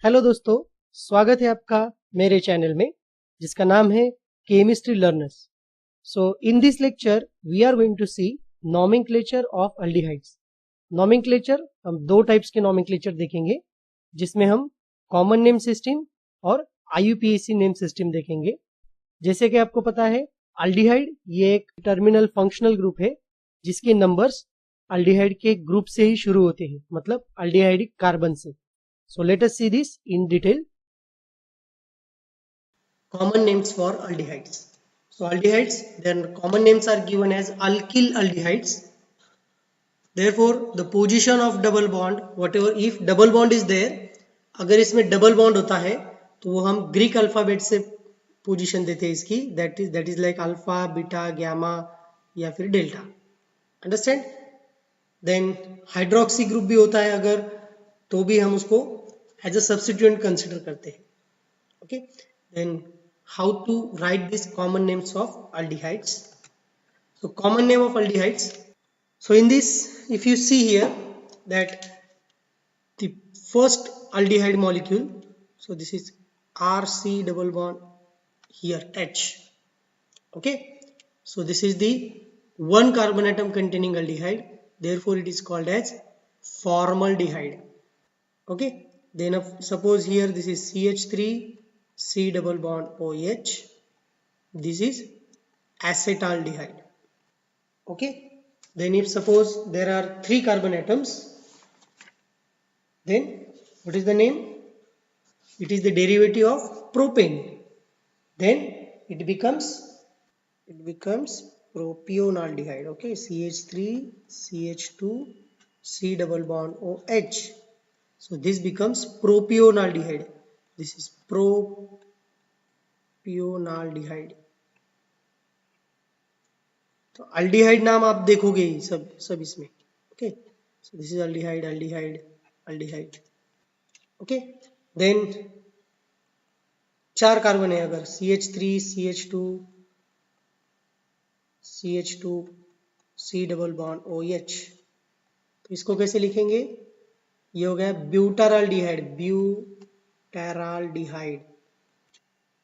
Hello दोस्तों, स्वागत है आपका मेरे चैनल में जिसका नाम है chemistry learners. So in this lecture we are going to see nomenclature of aldehydes. Nomenclature हम दो टाइप्स के नॉमेनक्लेचर देखेंगे, जिसमें हम कॉमन नेम सिस्टम और आईयूपीएसी नेम सिस्टम देखेंगे। जैसे कि आपको पता है, अल्डिहाइड ये एक टर्मिनल फंक्शनल ग्रुप है जिसके नंबर्स अल्डिहाइड के ग्रुप से ही शुरू होते हैं, मतलब अल्डिहाइडिक कार्बन से। So let us see this in detail. Common names for aldehydes. So aldehydes, then common names are given as alkyl aldehydes. Therefore, the position of double bond, whatever if double bond is there, अगर इसमें double bond होता है तो वो हम Greek alphabet से position देते हैं इसकी, that is like alpha, beta, gamma या फिर delta. Understand? Then hydroxy group भी होता है अगर, तो भी हम उसको एज अ सब्स्टिट्यूएंट कंसिडर करते हैं। Okay, then how to write these common names of aldehydes? So common name of aldehydes. So in this, if you see here that the first aldehyde molecule, so this is RC double bond here H. Okay, so this is the one carbon atom containing aldehyde, therefore it is called as formaldehyde. Okay, then suppose here this is CH3 C double bond OH, this is acetaldehyde. Okay, then if suppose there are 3 carbon atoms, then what is the name? It is the derivative of propane, then it becomes propionaldehyde. Okay, CH3 CH2 C double bond OH, so this becomes propionaldehyde. This is propionaldehyde. तो aldehyde नाम आप देखोगे ही सब इसमें। Okay, so this is aldehyde aldehyde aldehyde. Okay, then 4 carbon है अगर CH3 CH2 CH2 C double bond OH, तो इसको कैसे लिखेंगे? ये हो गया butyraldehyde, butyraldehyde.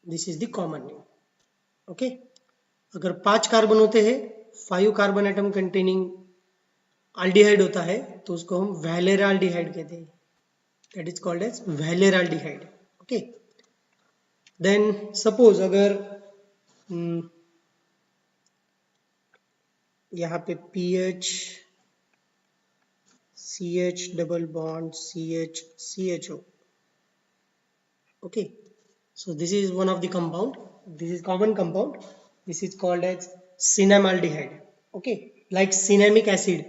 This is the common name. Okay, अगर 5 कार्बन होते हैं, 5 कार्बन एटम कंटेनिंग अल्डिहाइड होता है, तो उसको हम वैलेराल्डिहाइड कहते हैं, that is called as valeraldehyde. Okay, then suppose अगर यहाँ पे PH CH double bond CH CHO. Okay, so this is one of the compound, this is common compound, this is called as cinnamaldehyde. Okay, like cinnamic acid.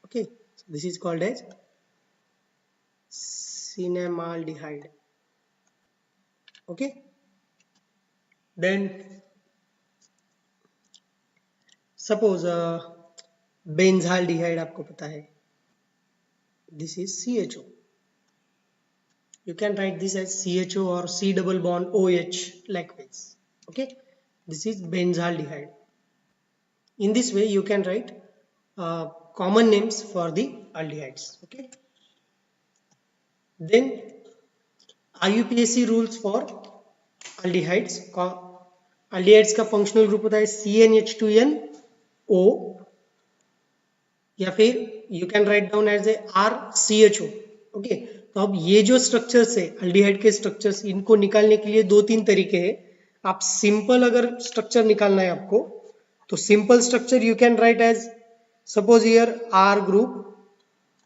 Okay, so this is called as cinnamaldehyde. Okay, then suppose benzaldehyde आपको पता है, this is CHO. You can write this as CHO or C double bond OH likewise. Okay, this is benzaldehyde. In this way you can write common names for the aldehydes. Okay, then IUPAC rules for aldehydes. aldehydes का functional group होता है CnH2nO, या फिर you can write down as a RCHO. Okay, तो अब ये जो structures है अल्डिहाइड के स्ट्रक्चर्स, इनको निकालने के लिए 2-3 तरीके हैं। आप सिंपल अगर स्ट्रक्चर निकालना है आपको, तो simple structure you can write as suppose here R group.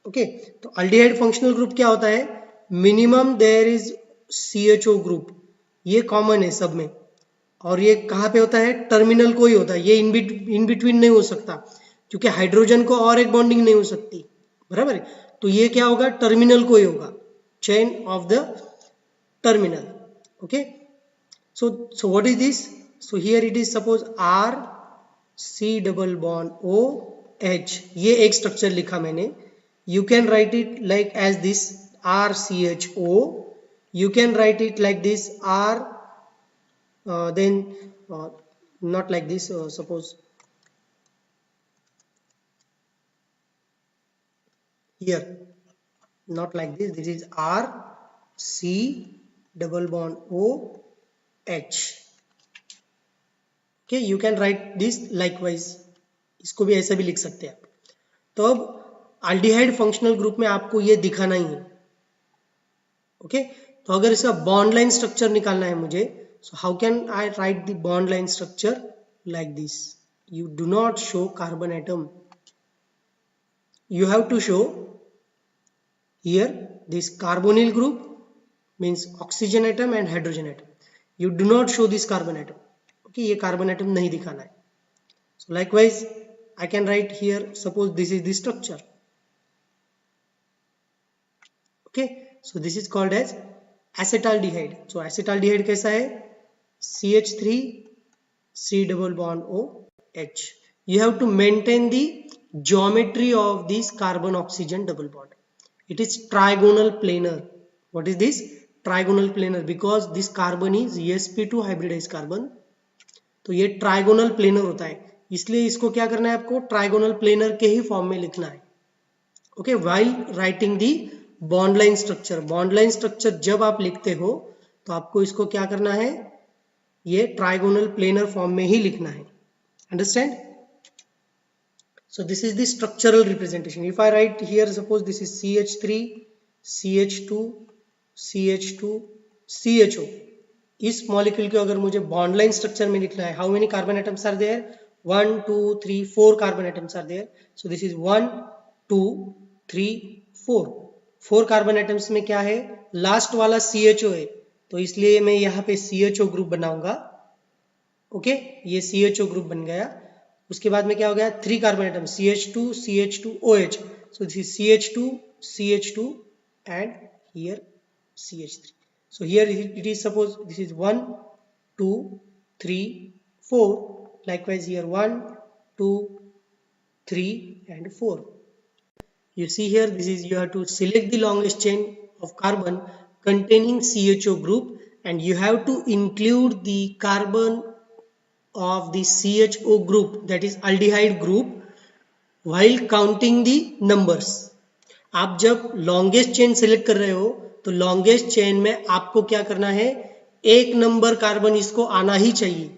Okay, तो अल्डिहाइड फंक्शनल ग्रुप क्या होता है? Minimum there is CHO group, ये कॉमन है सब में, और ये कहाँ पे होता है? टर्मिनल को ही होता है, ये इन बिटवीन नहीं हो सकता, क्योंकि हाइड्रोजन को और एक बॉन्डिंग नहीं हो सकती, बराबर है? तो ये क्या होगा? टर्मिनल को ही होगा, chain of the terminal. Okay, so what is this? So here it is suppose R C double bond OH, ये एक स्ट्रक्चर लिखा मैंने। You can write it like as this RCHO. You can write it like this R, then not like this. Suppose here, not like this. This is R C double bond O H. Okay, you can write this likewise. इसको भी ऐसे भी लिख सकते हैं आप. तो अब अल्डिहाइड फंक्शनल ग्रुप में आपको ये दिखाना ही है. ओके, तो अगर इसका बॉन्ड लाइन स्ट्रक्चर निकालना है मुझे, so how can I write the bond line structure like this? You do not show carbon atom. You have to show here this carbonyl group means oxygen atom and hydrogen atom. You do not show this carbon atom. Okay, ये carbon atom नहीं दिखाना है. So likewise I can write here, suppose this is the structure. Okay, so this is called as acetaldehyde. So acetaldehyde कैसा है? CH3 C double bond O H. You have to maintain the geometry of this carbon oxygen double bond. It is trigonal planar. What is this? Trigonal planar, because this carbon is sp2 hybridized carbon. तो ये trigonal planar होता है, इसलिए इसको क्या करना है आपको? trigonal planar के ही फॉर्म में लिखना है. Okay, while writing the bond line structure. bond line structure जब आप लिखते हो तो आपको इसको क्या करना है? ये ट्राइगोनल प्लेनर फॉर्म में ही लिखना है. Understand? So this is the structural representation. If I write here, suppose this is CH3 CH2 CH2 CHO. इस मॉलिक्यूल को अगर मुझे बॉन्ड लाइन स्ट्रक्चर में लिखना है, how many carbon atoms are there? 1 2 3 4 carbon atoms are there. So this is 1 2 3 4. 4 carbon atoms में क्या है? लास्ट वाला CHO है, तो इसलिए मैं यहाँ पे CHO ग्रुप बनाऊंगा. ओके, ये CHO ग्रुप बन गया. उसके बाद में क्या हो गया? 3 carbon atom CH2 CH2 OH. So this is CH2 CH2 and here CH3. So here it is, suppose this is 1 2 3 4. Likewise here 1 2 3 and 4. You see here, this is, you have to select the longest chain of carbon containing CHO group and you have to include the carbon of the CHO group, that is aldehyde group, while counting the numbers. आप जब longest chain select कर रहे हो तो longest chain में आपको क्या करना है? एक नंबर कार्बन इसको आना ही चाहिए.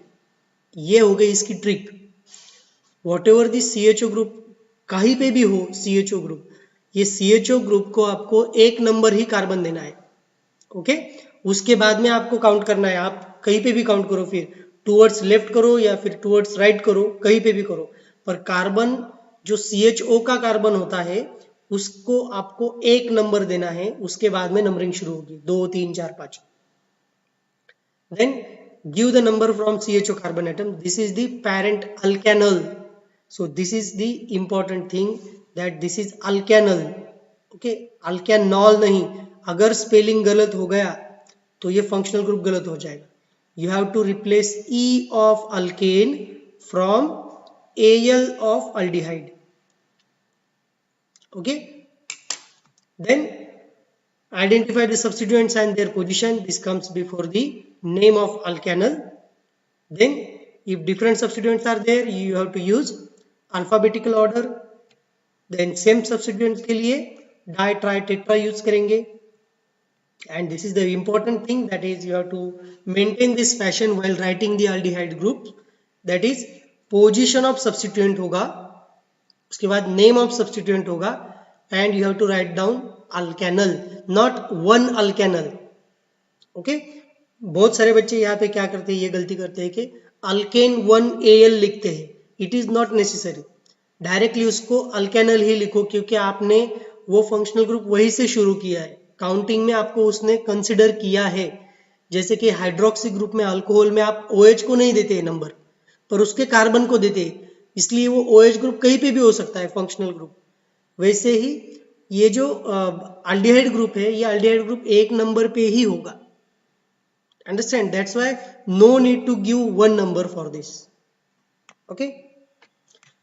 ये हो गई इसकी trick. Whatever the CHO group, कहीं पे भी हो CHO ग्रुप, ये CHO ग्रुप को आपको एक नंबर ही कार्बन देना है. ओके, उसके बाद में आपको काउंट करना है. आप कहीं पे भी काउंट करो, फिर टूवर्ड्स लेफ्ट करो या फिर टूवर्ड्स राइट करो, कहीं पे भी करो, पर कार्बन जो CHO का कार्बन होता है उसको आपको एक नंबर देना है. उसके बाद में नंबरिंग शुरू होगी 2 3 4 5. Then give the number from CHO carbon atom. This is the parent alkanal. So this is the important thing, that this is alkanal. Okay, alkanol नहीं. अगर स्पेलिंग गलत हो गया तो ये फंक्शनल ग्रुप गलत हो जाएगा. You have to replace E of alkane from Al of aldehyde. Okay. Then identify the substituents and their position. This comes before the name of alkanal. Then if different substituents are there, you have to use alphabetical order. Then same substituent के लिए di tri tetra use करेंगे. And this is the important thing, that is you have to maintain this fashion while writing the aldehyde group. That is position of substituent होगा, उसके बाद name of substituent होगा, and you have to write down alkanal, not one alkanal. Okay, बहुत सारे बच्चे यहाँ पे क्या करते हैं, ये गलती करते हैं कि अल्केन 1Al लिखते हैं. It is not necessary. Directly उसको अल्केनल ही लिखो, क्योंकि आपने वो फंक्शनल ग्रुप वही से शुरू किया है. काउंटिंग में आपको उसने कंसिडर किया है. जैसे कि हाइड्रोक्सी ग्रुप में, अल्कोहल में आप OH को नहीं देते नंबर, पर उसके कार्बन को देते, इसलिए वो OH ग्रुप कहीं पे भी हो सकता है फंक्शनल ग्रुप. वैसे ही ये जो अल्डिहाइड ग्रुप है, ये अल्डिहाइड ग्रुप एक नंबर पे ही होगा. Understand? That's why no need to give one number for this. Okay,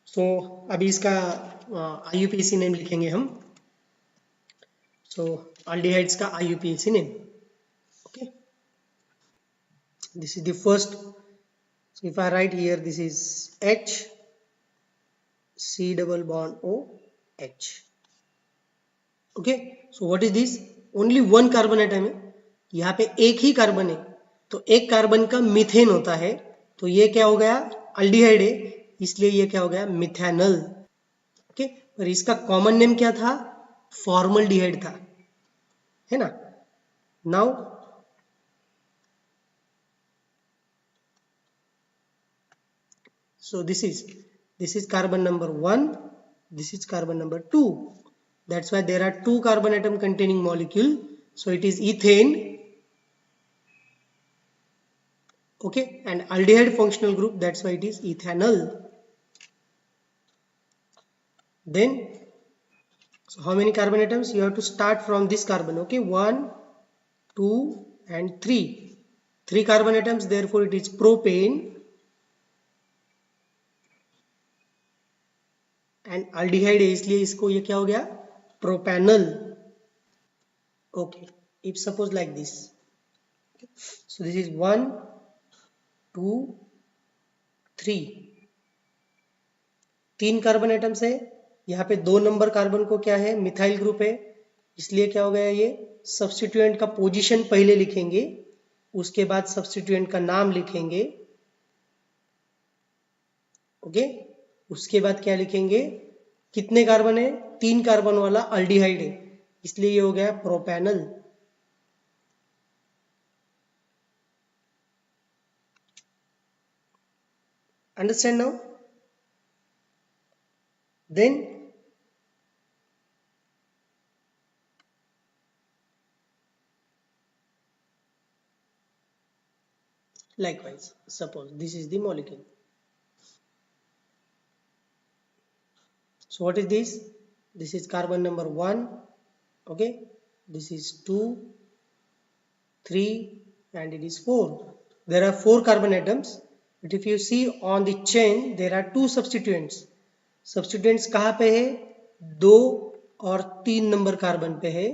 so अभी इसका IUPAC नेम लिखेंगे हम. सो aldehydes का IUPAC name. Okay, this is the first. So if I write here, this is H C double bond O H. Okay, so what is this? Only one carbon atom है, यहाँ पे एक ही carbon है, तो एक carbon का methane होता है, तो ये क्या हो गया, अल्डिहाइड है, इसलिए ये क्या हो गया, मिथेनल। ओके, और इसका कॉमन नेम क्या था, फॉर्मल्डिहाइड था, है ना। Now so this is carbon number 1, this is carbon number 2. That's why there are two carbon atom containing molecule, so it is ethane. Okay, and aldehyde functional group, that's why it is ethanol. Then so how many carbon atoms, you have to start from this carbon. Okay, 1 2 and 3 carbon atoms, therefore it is propane, and aldehyde है इसलिए इसको ये क्या हो गया, propanol. Okay, if suppose like this, so this is 1 2 3, 3 carbon atoms है, यहाँ पे 2 नंबर कार्बन को क्या है, मिथाइल ग्रुप है, इसलिए क्या हो गया, ये सब्स्टिट्यूएंट का पोजीशन पहले लिखेंगे, उसके बाद सब्स्टिट्यूएंट का नाम लिखेंगे। ओके, उसके बाद क्या लिखेंगे, कितने कार्बन है, 3 कार्बन वाला अल्डिहाइड है, इसलिए ये हो गया propanal. Understand now? Then likewise, suppose this is the molecule. So what is this? This is carbon number 1. Okay, this is 2 3 and it is 4. There are 4 carbon atoms, but if you see on the chain there are 2 substituents. Substituents कहाँ पे है, 2 और 3 number carbon पे है।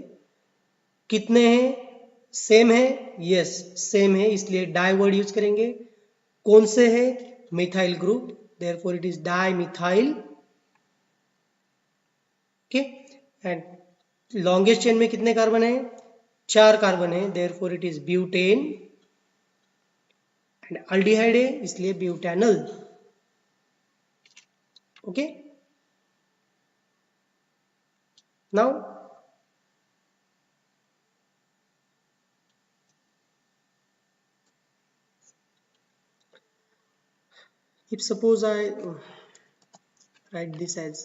कितने हैं, same है, yes same है, इसलिए डाई वर्ड यूज करेंगे। कौन से है, methyl group, therefore it is di methyl. Okay, and longest chain में कितने कार्बन है, 4 कार्बन है, therefore it is butane, and aldehyde है इसलिए butanal. Okay, now if suppose I write this as,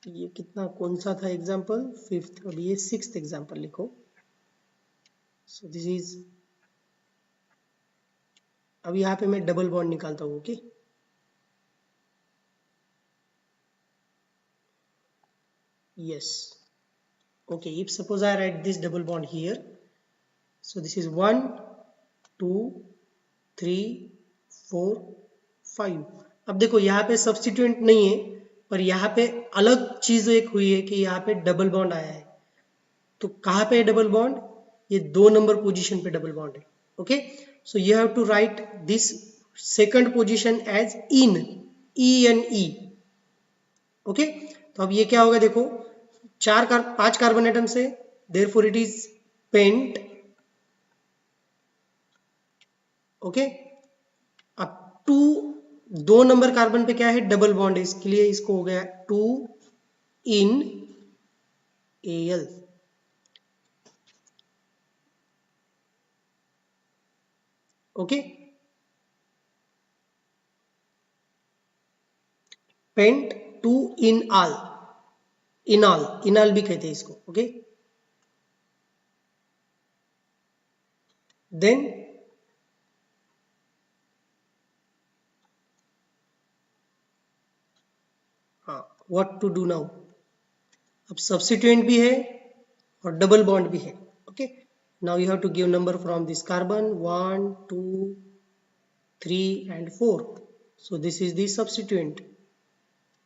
ये कितना कौन सा था एग्जाम्पल, 5th, अब ये 6th एग्जाम्पल लिखो। सो दिस इज, अब यहाँ पे मैं डबल बॉन्ड निकालता हूँ। Okay, yes, okay, if suppose I write this double bond here, so this is 1 2 3 4 5। अब देखो यहाँ पे सब्स्टिट्यूएंट नहीं है, पर यहाँ पे अलग चीज एक हुई है कि यहाँ पे डबल बॉन्ड आया है। तो कहाँ पे डबल बॉन्ड, ये 2 नंबर पोजीशन पे डबल बॉन्ड है। Okay, so you have to write this second position as in, ENE। Okay, तो अब ये क्या होगा, देखो 5 कार्बन एटम से, therefore it is pent. Okay, अब 2 नंबर कार्बन पे क्या है, डबल बॉन्ड है, इसके लिए इसको हो गया 2 en Al। Okay, pent 2 en al, enal भी कहते हैं इसको। Okay, then what to do now, अब सब्स्टिट्यूएंट भी है और डबल बॉन्ड भी है। Okay, now you have to give number from this carbon 1 2 3 and 4। So this is the substituent.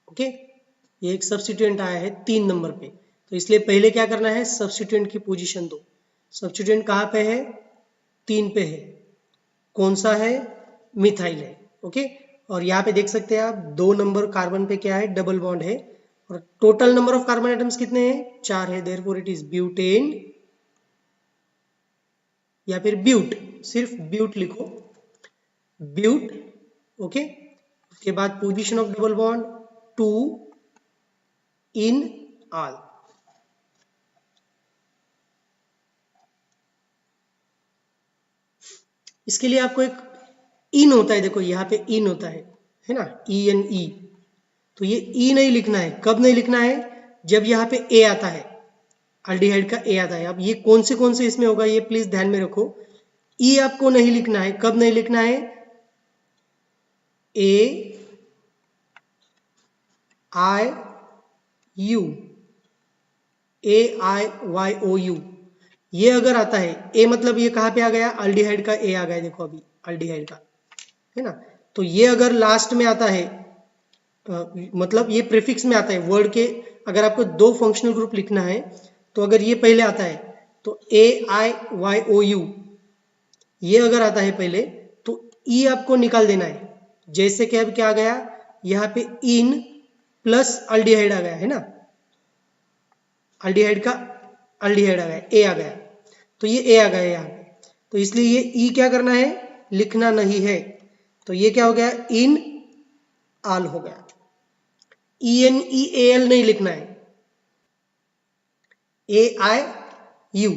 Okay, ये एक सब्स्टिट्यूएंट आया है 3 नंबर पे, तो इसलिए पहले क्या करना है, सब्स्टिट्यूएंट की पोजीशन दो। सब्स्टिट्यूएंट कहाँ पे है, 3 पे है, कौन सा है, मिथाइल है। ओके, और यहाँ पे देख सकते हैं आप 2 नंबर कार्बन पे क्या है, डबल बॉन्ड है, और total number of carbon atoms कितने हैं, 4 है, देयरफॉर इट इज ब्यूटेन। या फिर ब्यूट, सिर्फ ब्यूट लिखो, ब्यूट। ओके, उसके बाद position of double bond 2 in all. इसके लिए आपको एक इन होता है, देखो यहाँ पे इन होता है ना, ई एन ई। तो ये ई नहीं लिखना है, कब नहीं लिखना है, जब यहाँ पे ए आता है, अल्डिहाइड का ए आता है। अब ये कौन से इसमें होगा, ये प्लीज ध्यान में रखो। ई आपको नहीं लिखना है, कब नहीं लिखना है, A I U, A I Y O U, ये अगर आता है, ए मतलब ये कहाँ पे आ गया, अल्डिहाइड का ए आ गया, देखो अभी अल्डिहाइड का, है ना। तो ये अगर लास्ट में आता है, मतलब ये प्रीफिक्स में आता है वर्ड के, अगर आपको दो फंक्शनल ग्रुप लिखना है तो अगर ये पहले आता है तो ए आई वाई ओ यू, ये अगर आता है पहले तो ई आपको निकाल देना है। जैसे कि अब क्या आ गया, यहाँ पे इन प्लस अल्डिहाइड आ गया, है ना, अल्डिहाइड का अल्डिहाइड आ गया, ए आ गया, तो ये ए आ गया यहाँ पे, तो इसलिए ये ई क्या करना है, लिखना नहीं है। तो ये क्या हो गया, इन आल हो गया। E N E A L नहीं लिखना है, ए आई यू।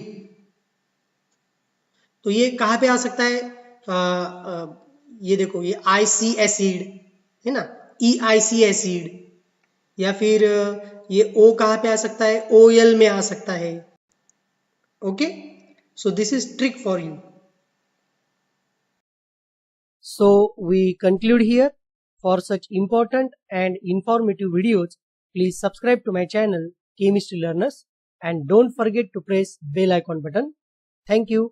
तो ये कहाँ पे आ सकता है, ये देखो, ये आई सी एसिड है ना, ई आई सी एसिड, या फिर ये ओ कहाँ पे आ सकता है, ओ एल में आ सकता है। Okay, so this is trick for you. So we conclude here. For such important and informative videos, please subscribe to my channel Chemistry Learners and don't forget to press bell icon button. Thank you.